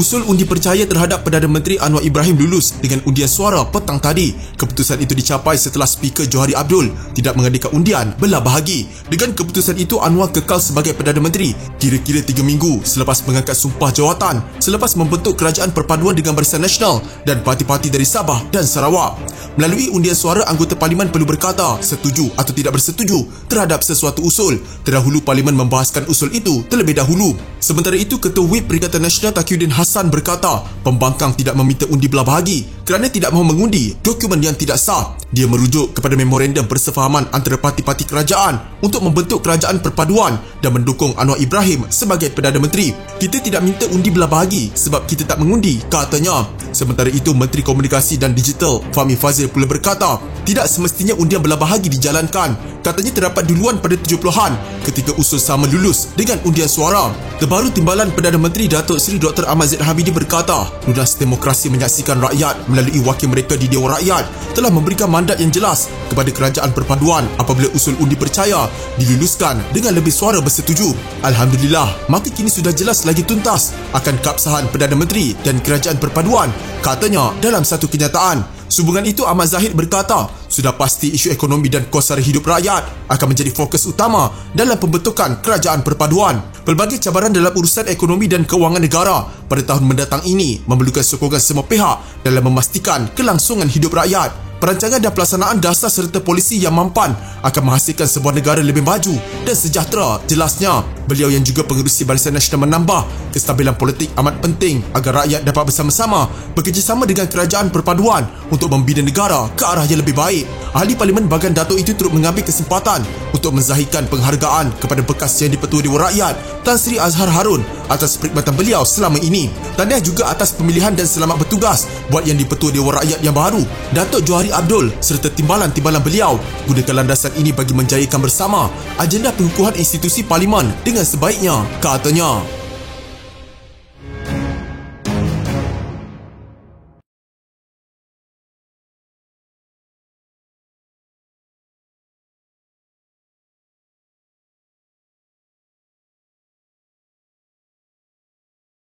Usul undi percaya terhadap Perdana Menteri Anwar Ibrahim lulus dengan undian suara petang tadi. Keputusan itu dicapai setelah Speaker Johari Abdul tidak mengadakan undian belah bahagi. Dengan keputusan itu, Anwar kekal sebagai Perdana Menteri kira-kira 3 minggu selepas mengangkat sumpah jawatan, selepas membentuk kerajaan perpaduan dengan Barisan Nasional dan parti-parti dari Sabah dan Sarawak. Melalui undian suara, anggota Parlimen perlu berkata setuju atau tidak bersetuju terhadap sesuatu usul. Terdahulu Parlimen membahaskan usul itu terlebih dahulu. Sementara itu, Ketua Whip Perikatan Nasional Taqiyuddin Hassan berkata pembangkang tidak meminta undi belah bahagi kerana tidak mahu mengundi dokumen yang tidak sah. Dia merujuk kepada memorandum persefahaman antara parti-parti kerajaan untuk membentuk kerajaan perpaduan dan mendukung Anwar Ibrahim sebagai Perdana Menteri. Kita tidak minta undi belah bahagi sebab kita tak mengundi, katanya. Sementara itu, Menteri Komunikasi dan Digital Fahmi Fadzil pula berkata tidak semestinya undian belah bahagi dijalankan. Katanya terdapat duluan pada 70-an ketika usul sama lulus dengan undian suara. Terbaru Timbalan Perdana Menteri Datuk Seri Dr. Ahmad Zaid Hamidi berkata lunas demokrasi menyaksikan rakyat melalui wakil mereka di Dewan Rakyat telah memberikan mandat yang jelas kepada kerajaan perpaduan apabila usul undi percaya diluluskan dengan lebih suara bersetuju. Alhamdulillah, maka kini sudah jelas lagi tuntas akan keabsahan Perdana Menteri dan kerajaan perpaduan, katanya dalam satu kenyataan. Sehubungan itu, Ahmad Zahid berkata sudah pasti isu ekonomi dan kos sara hidup rakyat akan menjadi fokus utama dalam pembentukan kerajaan perpaduan. Pelbagai cabaran dalam urusan ekonomi dan kewangan negara pada tahun mendatang ini memerlukan sokongan semua pihak dalam memastikan kelangsungan hidup rakyat. Perancangan dan pelaksanaan dasar serta polisi yang mampan akan menghasilkan sebuah negara lebih maju dan sejahtera, jelasnya. Beliau yang juga pengerusi Barisan Nasional menambah kestabilan politik amat penting agar rakyat dapat bersama-sama bekerjasama dengan kerajaan perpaduan untuk membina negara ke arah yang lebih baik. Ahli Parlimen bahagian Datuk itu turut mengambil kesempatan untuk menzahirkan penghargaan kepada bekas Yang di-Pertua Dewan Rakyat Tan Sri Azhar Harun atas perkhidmatan beliau selama ini. Tahniah juga atas pemilihan dan selamat bertugas buat Yang di-Pertua Dewan Rakyat yang baru, Datuk Johari Abdul, serta timbalan-timbalan beliau. Gunakan landasan ini bagi menjayakan bersama agenda pengukuhan institusi Parlimen dengan sebaiknya, katanya.